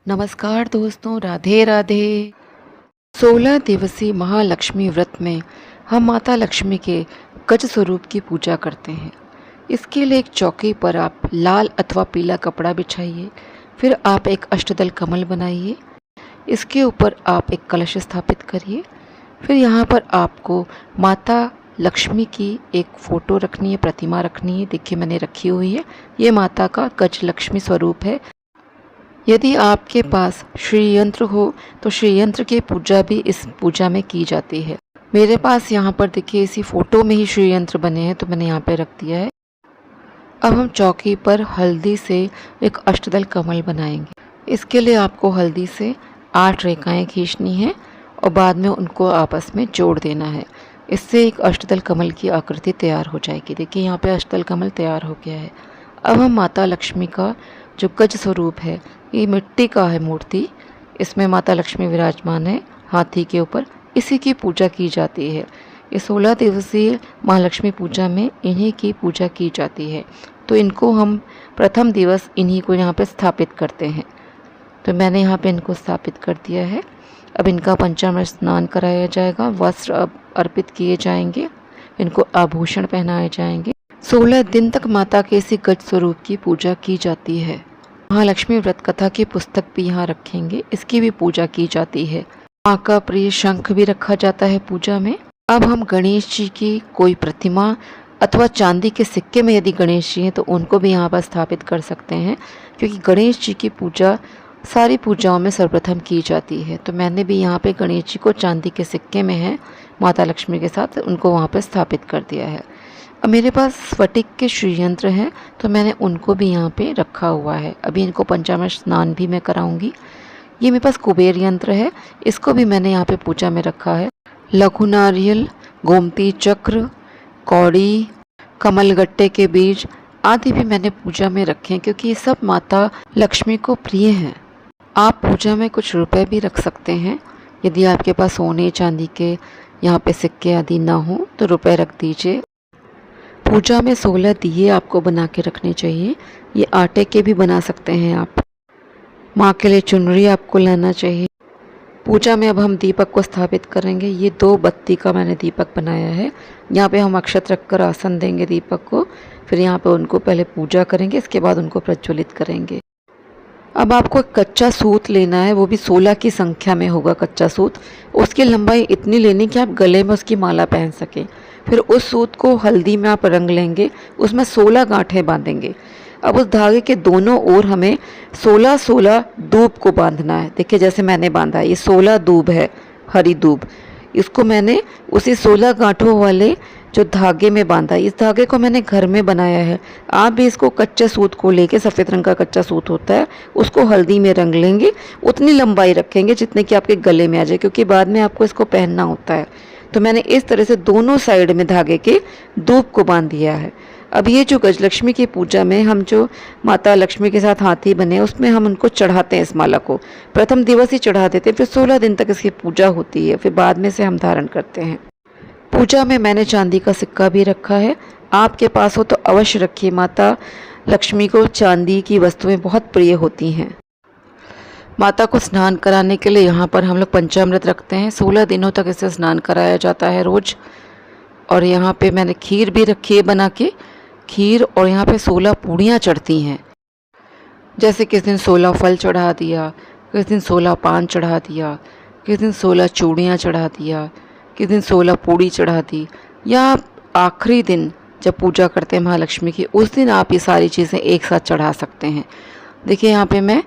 नमस्कार दोस्तों, राधे राधे। 16 दिवसीय महालक्ष्मी व्रत में हम माता लक्ष्मी के गज स्वरूप की पूजा करते हैं। इसके लिए एक चौकी पर आप लाल अथवा पीला कपड़ा बिछाइए। फिर आप एक अष्टदल कमल बनाइए। इसके ऊपर आप एक कलश स्थापित करिए। फिर यहाँ पर आपको माता लक्ष्मी की एक फ़ोटो रखनी है, प्रतिमा रखनी है। देखिए मैंने रखी हुई है। ये माता का गज लक्ष्मी स्वरूप है। यदि आपके पास श्री यंत्र हो तो श्री यंत्र की पूजा भी इस पूजा में की जाती है। मेरे पास यहाँ पर देखिए इसी फोटो में ही श्री यंत्र बने हैं तो मैंने यहाँ पे रख दिया है। अब हम चौकी पर हल्दी से एक अष्टदल कमल बनाएंगे। इसके लिए आपको हल्दी से 8 रेखाएं खींचनी है और बाद में उनको आपस में जोड़ देना है। इससे एक अष्टदल कमल की आकृति तैयार हो जाएगी। देखिए यहाँ पे अष्टदल कमल तैयार हो गया है। अब हम माता लक्ष्मी का जो गज स्वरूप है, ये मिट्टी का है मूर्ति। इसमें माता लक्ष्मी विराजमान है हाथी के ऊपर। इसी की पूजा की जाती है। ये 16 दिवसीय महालक्ष्मी पूजा में इन्हीं की पूजा की जाती है। तो इनको हम प्रथम दिवस इन्हीं को यहाँ पे स्थापित करते हैं। तो मैंने यहाँ पे इनको स्थापित कर दिया है। अब इनका पंचामृत स्नान कराया जाएगा, वस्त्र अब अर्पित किए जाएंगे, इनको आभूषण पहनाए जाएंगे। 16 दिन तक माता के इसी गज स्वरूप की पूजा की जाती है। महालक्ष्मी व्रत कथा की पुस्तक भी यहाँ रखेंगे, इसकी भी पूजा की जाती है। माँ का प्रिय शंख भी रखा जाता है पूजा में। अब हम गणेश जी की कोई प्रतिमा अथवा चांदी के सिक्के में यदि गणेश जी हैं तो उनको भी यहाँ पर स्थापित कर सकते हैं, क्योंकि गणेश जी की पूजा सारी पूजाओं में सर्वप्रथम की जाती है। तो मैंने भी यहाँ पे गणेश जी को चांदी के सिक्के में है माता लक्ष्मी के साथ, उनको वहाँ पर स्थापित कर दिया है। अब मेरे पास स्फटिक के श्री यंत्र हैं तो मैंने उनको भी यहाँ पे रखा हुआ है। अभी इनको पंचामृत स्नान भी मैं कराऊंगी। ये मेरे पास कुबेर यंत्र है, इसको भी मैंने यहाँ पे पूजा में रखा है। लघु नारियल, गोमती चक्र, कौड़ी, कमलगट्टे के बीज आदि भी मैंने पूजा में रखे हैं, क्योंकि ये सब माता लक्ष्मी को प्रिय हैं। आप पूजा में कुछ रुपए भी रख सकते हैं। यदि आपके पास सोने चांदी के यहाँ पे सिक्के आदि ना हो तो रुपए रख दीजिए। पूजा में 16 दिए आपको बना के रखने चाहिए। ये आटे के भी बना सकते हैं आप। माँ के लिए चुनरी आपको लाना चाहिए। पूजा में अब हम दीपक को स्थापित करेंगे। ये 2 बत्ती का मैंने दीपक बनाया है। यहाँ पे हम अक्षत रखकर आसन देंगे दीपक को। फिर यहाँ पे उनको पहले पूजा करेंगे, इसके बाद उनको प्रज्वलित करेंगे। अब आपको एक कच्चा सूत लेना है, वो भी 16 की संख्या में होगा कच्चा सूत। उसकी लंबाई इतनी लेनी कि आप गले में उसकी माला पहन सकें। फिर उस सूत को हल्दी में आप रंग लेंगे, उसमें 16 गांठें बांधेंगे। अब उस धागे के दोनों ओर हमें 16 दूब को बांधना है। देखिए जैसे मैंने बांधा है, ये 16 दूब है, हरी दूब। इसको मैंने उसी 16 गांठों वाले जो धागे में बांधा है। इस धागे को मैंने घर में बनाया है। आप भी इसको कच्चे सूत को लेके, सफ़ेद रंग का कच्चा सूत होता है, उसको हल्दी में रंग लेंगे। उतनी लंबाई रखेंगे जितने कि आपके गले में आ जाए, क्योंकि बाद में आपको इसको पहनना होता है। तो मैंने इस तरह से दोनों साइड में धागे के दूब को बांध दिया है। अब ये जो गजलक्ष्मी की पूजा में हम जो माता लक्ष्मी के साथ हाथी बने, उसमें हम उनको चढ़ाते हैं। इस माला को प्रथम दिवस ही चढ़ा देते हैं, फिर 16 दिन तक इसकी पूजा होती है, फिर बाद में से हम धारण करते हैं। पूजा में मैंने चांदी का सिक्का भी रखा है। आपके पास हो तो अवश्य रखिए। माता लक्ष्मी को चांदी की वस्तुएं बहुत प्रिय होती हैं। माता को स्नान कराने के लिए यहाँ पर हम लोग पंचामृत रखते हैं। 16 दिनों तक इसे स्नान कराया जाता है रोज। और यहाँ पे मैंने खीर भी रखी है बना के, खीर। और यहाँ पे 16 पूड़ियाँ चढ़ती हैं। जैसे किस दिन 16 फल चढ़ा दिया, किस दिन 16 पान चढ़ा दिया, किस दिन 16 चूड़ियाँ चढ़ा दिया, किस दिन 16 पूड़ी चढ़ा दी, या आखिरी दिन जब पूजा करते हैं महालक्ष्मी की, उस दिन आप ये सारी चीज़ें एक साथ चढ़ा सकते हैं। देखिए यहाँ पे मैं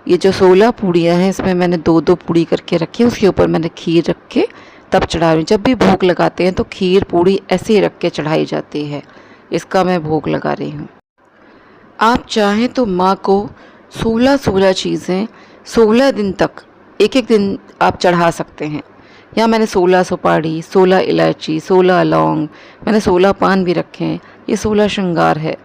ये जो 16 पूड़ियाँ हैं, इसमें मैंने 2-2 पूड़ी करके रखी है। उसके ऊपर मैंने खीर रख के तब चढ़ा रही हूँ। जब भी भोग लगाते हैं तो खीर पूड़ी ऐसे ही रख के चढ़ाई जाती है। इसका मैं भोग लगा रही हूँ। आप चाहें तो माँ को 16 चीज़ें 16 दिन तक एक दिन आप चढ़ा सकते हैं। यहाँ मैंने 16 सुपारी, 16 इलायची, 16 लौंग, मैंने 16 पान भी रखे हैं। ये 16 श्रृंगार है।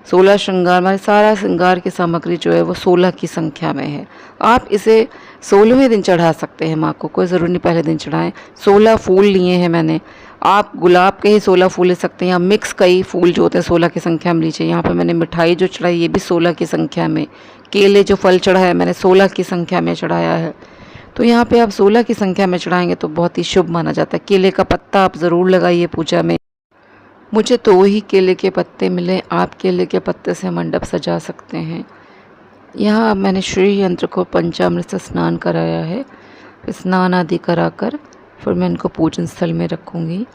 16 श्रृंगार, हमारे सारा श्रृंगार की सामग्री जो है वो 16 की संख्या में है। आप इसे 16वें दिन चढ़ा सकते हैं माँ को, कोई ज़रूरी नहीं पहले दिन चढ़ाएं। 16 फूल लिए हैं मैंने। आप गुलाब के ही 16 फूल ले सकते हैं, या मिक्स कई फूल जो होते हैं 16 की संख्या में लीजिए। यहाँ पर मैंने मिठाई जो चढ़ाई ये भी 16 की संख्या में केले जो फल चढ़ाया मैंने 16 की संख्या में चढ़ाया है। तो यहाँ पे आप 16 की संख्या में चढ़ाएंगे तो बहुत ही शुभ माना जाता है। केले का पत्ता आप ज़रूर लगाइए पूजा में। मुझे 2 ही केले के पत्ते मिले, आप केले के पत्ते से मंडप सजा सकते हैं। यहाँ मैंने श्री यंत्र को पंचामृत से स्नान कराया है। स्नान आदि कराकर फिर मैं इनको पूजन स्थल में रखूँगी।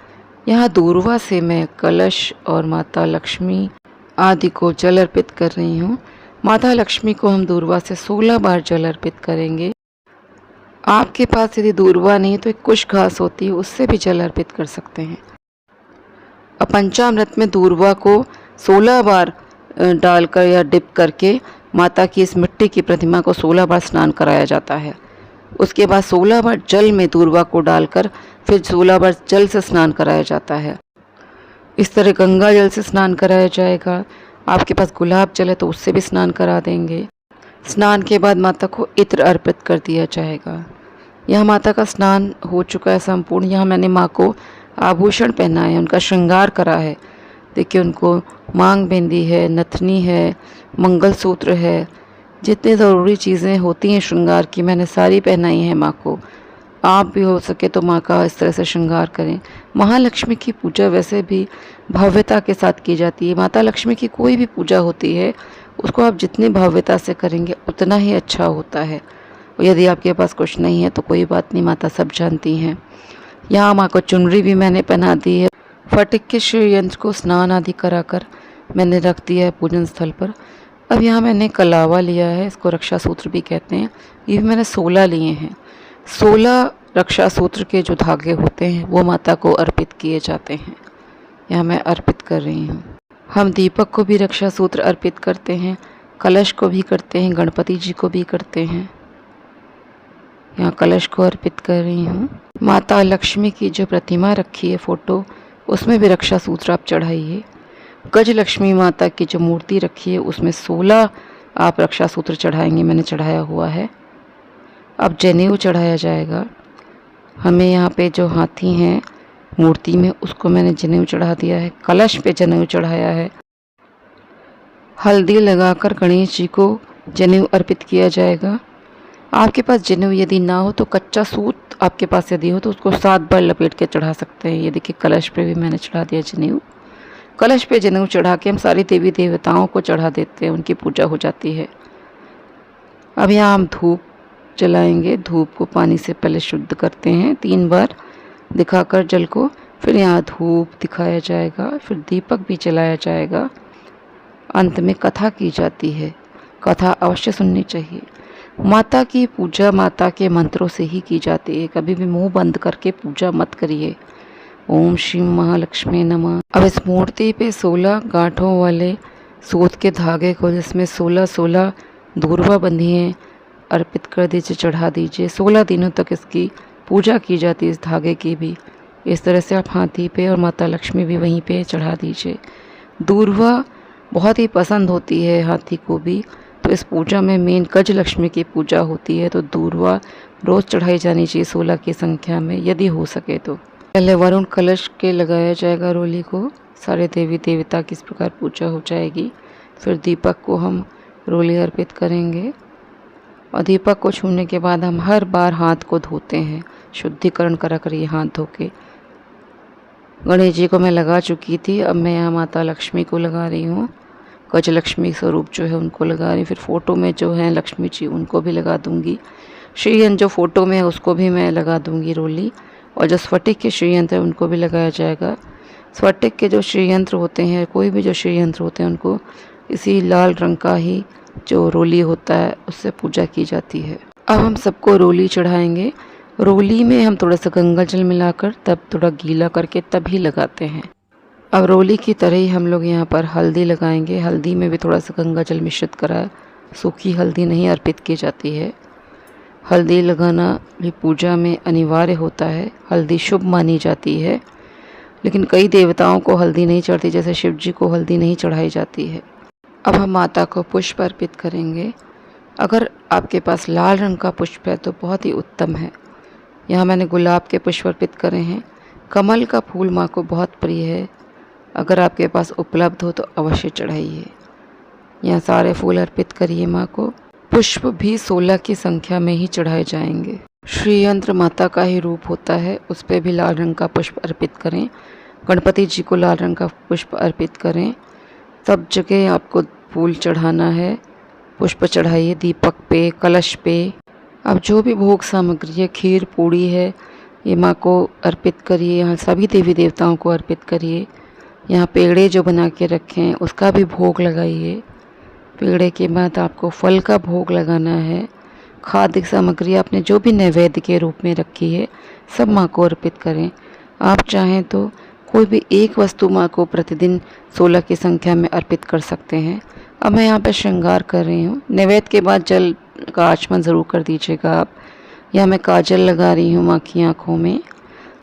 यहाँ दूर्वा से मैं कलश और माता लक्ष्मी आदि को जल अर्पित कर रही हूँ। माता लक्ष्मी को हम दूर्वा से 16 बार जल अर्पित करेंगे। आपके पास यदि दूर्वा नहीं तो एक कुश घास होती है, उससे भी जल अर्पित कर सकते हैं। अब पंचामृत में दूर्वा को 16 बार डालकर या डिप करके माता की इस मिट्टी की प्रतिमा को 16 बार स्नान कराया जाता है। उसके बाद 16 बार जल में दूर्वा को डालकर फिर 16 बार जल से स्नान कराया जाता है। इस तरह गंगा जल से स्नान कराया जाएगा। आपके पास गुलाब जल है तो उससे भी स्नान करा देंगे। स्नान के बाद माता को इत्र अर्पित कर दिया जाएगा। यहाँ माता का स्नान हो चुका है संपूर्ण। यहाँ मैंने माँ को आभूषण पहनाए हैं, उनका श्रृंगार करा है। देखिए उनको मांग बिंदी है, नथनी है, मंगलसूत्र है, जितनी ज़रूरी चीज़ें होती हैं श्रृंगार की मैंने सारी पहनाई हैं माँ को। आप भी हो सके तो माँ का इस तरह से श्रृंगार करें। महालक्ष्मी की पूजा वैसे भी भव्यता के साथ की जाती है। माता लक्ष्मी की कोई भी पूजा होती है उसको आप जितनी भव्यता से करेंगे उतना ही अच्छा होता है। और यदि आपके पास कुछ नहीं है तो कोई बात नहीं, माता सब जानती हैं। यहाँ माँ को चुनरी भी मैंने पहना दी है। फटिक के श्री यंत्र को स्नान आदि कराकर मैंने रख दिया है पूजन स्थल पर। अब यहाँ मैंने कलावा लिया है, इसको रक्षा सूत्र भी कहते हैं। ये भी मैंने 16 लिए हैं। 16 रक्षा सूत्र के जो धागे होते हैं वो माता को अर्पित किए जाते हैं। यहाँ मैं अर्पित कर रही हूँ। हम दीपक को भी रक्षा सूत्र अर्पित करते हैं, कलश को भी करते हैं, गणपति जी को भी करते हैं। यहाँ कलश को अर्पित कर रही हूँ। माता लक्ष्मी की जो प्रतिमा रखी है फ़ोटो, उसमें भी रक्षा सूत्र आप चढ़ाइए। गज लक्ष्मी माता की जो मूर्ति रखी है उसमें 16 आप रक्षा सूत्र चढ़ाएंगे, मैंने चढ़ाया हुआ है। अब जनेऊ चढ़ाया जाएगा। हमें यहाँ पे जो हाथी हैं मूर्ति में उसको मैंने जनेऊ चढ़ा दिया है। कलश पे जनेऊ चढ़ाया है। हल्दी लगाकर गणेश जी को जनेऊ अर्पित किया जाएगा। आपके पास जनेऊ यदि ना हो तो कच्चा सूत आपके पास यदि हो तो उसको 7 बार लपेट के चढ़ा सकते हैं। ये देखिए कलश पे भी मैंने चढ़ा दिया जनेऊ। कलश पे जनेऊ चढ़ा के हम सारी देवी देवताओं को चढ़ा देते हैं, उनकी पूजा हो जाती है। अब यहाँ हम धूप जलाएंगे। धूप को पानी से पहले शुद्ध करते हैं 3 बार दिखाकर जल को, फिर यहाँ धूप दिखाया जाएगा, फिर दीपक भी जलाया जाएगा। अंत में कथा की जाती है। कथा अवश्य सुननी चाहिए। माता की पूजा माता के मंत्रों से ही की जाती है। कभी भी मुंह बंद करके पूजा मत करिए। ओम श्री महालक्ष्मी नमः। अब इस मूर्ति पे 16 गांठों वाले सूत के धागे को, जिसमें 16 दूर्वा बंधी हैं, अर्पित कर दीजिए, चढ़ा दीजिए। 16 दिनों तक इसकी पूजा की जाती है, इस धागे की भी। इस तरह से आप हाथी पे और माता लक्ष्मी भी वहीं पे चढ़ा दीजिए। दूर्वा बहुत ही पसंद होती है हाथी को भी, तो इस पूजा में मेन गज लक्ष्मी की पूजा होती है, तो दूर्वा रोज़ चढ़ाई जानी चाहिए 16 की संख्या में यदि हो सके तो। पहले वरुण कलश के लगाया जाएगा रोली को, सारे देवी देवता की इस प्रकार पूजा हो जाएगी। फिर दीपक को हम रोली अर्पित करेंगे और दीपक को छूने के बाद हम हर बार हाथ को धोते हैं, शुद्धिकरण करा कर ये हाथ धो के। गणेश जी को मैं लगा चुकी थी, अब मैं यहाँ माता लक्ष्मी को लगा रही हूँ। गज लक्ष्मी स्वरूप जो है उनको लगा रही हूँ। फिर फ़ोटो में जो है लक्ष्मी जी उनको भी लगा दूँगी। श्रीयंत्र जो फ़ोटो में है उसको भी मैं लगा दूँगी रोली, और जो स्फटिक के श्रीयंत्र है उनको भी लगाया जाएगा। स्फटिक के जो श्रीयंत्र होते हैं, कोई भी जो श्रीयंत्र होते हैं, उनको इसी लाल रंग का ही जो रोली होता है उससे पूजा की जाती है। अब हम सबको रोली चढ़ाएंगे। रोली में हम थोड़ा सा गंगा जल मिलाकर तब थोड़ा गीला करके तभी लगाते हैं। अब रोली की तरह ही हम लोग यहाँ पर हल्दी लगाएंगे। हल्दी में भी थोड़ा सा गंगा जल मिश्रित करा, सूखी हल्दी नहीं अर्पित की जाती है। हल्दी लगाना भी पूजा में अनिवार्य होता है। हल्दी शुभ मानी जाती है, लेकिन कई देवताओं को हल्दी नहीं चढ़ती, जैसे शिव जी को हल्दी नहीं चढ़ाई जाती है। अब हम माता को पुष्प अर्पित करेंगे। अगर आपके पास लाल रंग का पुष्प है तो बहुत ही उत्तम है। यहाँ मैंने गुलाब के पुष्प अर्पित करे हैं। कमल का फूल माँ को बहुत प्रिय है, अगर आपके पास उपलब्ध हो तो अवश्य चढ़ाइए। यहाँ सारे फूल अर्पित करिए माँ को। पुष्प भी 16 की संख्या में ही चढ़ाए जाएंगे। श्री यंत्र माता का ही रूप होता है, उस पर भी लाल रंग का पुष्प अर्पित करें। गणपति जी को लाल रंग का पुष्प अर्पित करें। सब जगह आपको फूल चढ़ाना है, पुष्प चढ़ाइए, दीपक पे, कलश पे। अब जो भी भोग सामग्री है, खीर पूड़ी है, ये माँ को अर्पित करिए। यहाँ सभी देवी देवताओं को अर्पित करिए। यहाँ पेड़े जो बना के रखे हैं उसका भी भोग लगाइए। पेड़े के बाद आपको फल का भोग लगाना है। खाद्य सामग्री आपने जो भी नैवेद्य के रूप में रखी है सब माँ को अर्पित करें। आप चाहें तो कोई भी एक वस्तु माँ को प्रतिदिन 16 की संख्या में अर्पित कर सकते हैं। अब मैं यहाँ पर श्रृंगार कर रही हूँ। नैवेद्य के बाद जल का आचमन ज़रूर कर दीजिएगा आप। यहाँ मैं काजल लगा रही हूँ माँ की आँखों में।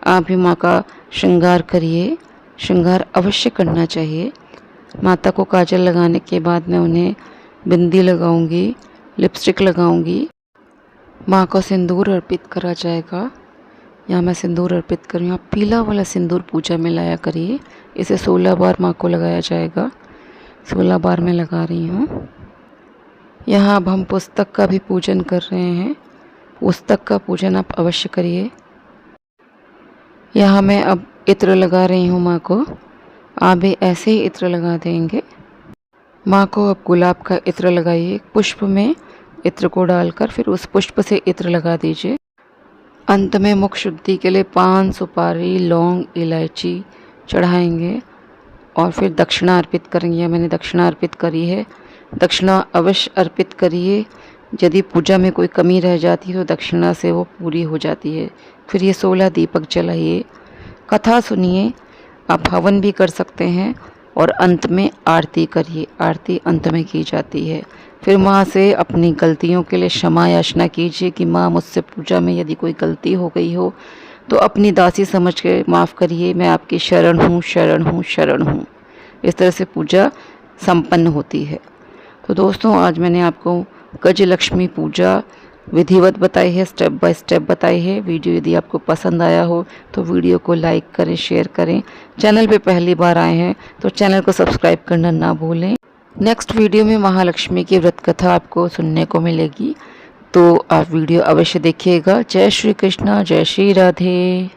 आप भी माँ का श्रृंगार करिए, श्रृंगार अवश्य करना चाहिए। माता को काजल लगाने के बाद मैं उन्हें बिंदी लगाऊंगी, लिपस्टिक लगाऊंगी। माँ को सिंदूर अर्पित करा जाएगा। यहाँ मैं सिंदूर अर्पित कर रही हूँ। आप पीला वाला सिंदूर पूजा में लाया करिए। इसे 16 बार माँ को लगाया जाएगा। 16 बार मैं लगा रही हूँ। यहाँ अब हम पुस्तक का भी पूजन कर रहे हैं। पुस्तक का पूजन आप अवश्य करिए। यहाँ मैं अब इत्र लगा रही हूँ माँ को। आप भी ऐसे ही इत्र लगा देंगे। माँ को अब गुलाब का इत्र लगाइए। पुष्प में इत्र को डालकर फिर उस पुष्प से इत्र लगा दीजिए। अंत में मुख शुद्धि के लिए पान, सुपारी, लौंग, इलायची चढ़ाएंगे और फिर दक्षिणा अर्पित करेंगे। मैंने दक्षिणा अर्पित करी है। दक्षिणा अवश्य अर्पित करिए। यदि पूजा में कोई कमी रह जाती है तो दक्षिणा से वो पूरी हो जाती है। फिर ये 16 दीपक जलाइए, कथा सुनिए। आप हवन भी कर सकते हैं और अंत में आरती करिए। आरती अंत में की जाती है। फिर माँ से अपनी गलतियों के लिए क्षमा याचना कीजिए कि माँ मुझसे पूजा में यदि कोई गलती हो गई हो तो अपनी दासी समझ के माफ़ करिए। मैं आपकी शरण हूँ, शरण हूँ, शरण हूँ। इस तरह से पूजा संपन्न होती है। तो दोस्तों, आज मैंने आपको गजलक्ष्मी पूजा विधिवत बताई है, स्टेप बाय स्टेप बताई है। वीडियो यदि आपको पसंद आया हो तो वीडियो को लाइक करें, शेयर करें। चैनल पे पहली बार आए हैं तो चैनल को सब्सक्राइब करना ना भूलें। नेक्स्ट वीडियो में महालक्ष्मी की व्रत कथा आपको सुनने को मिलेगी, तो आप वीडियो अवश्य देखिएगा। जय श्री कृष्णा, जय श्री राधे।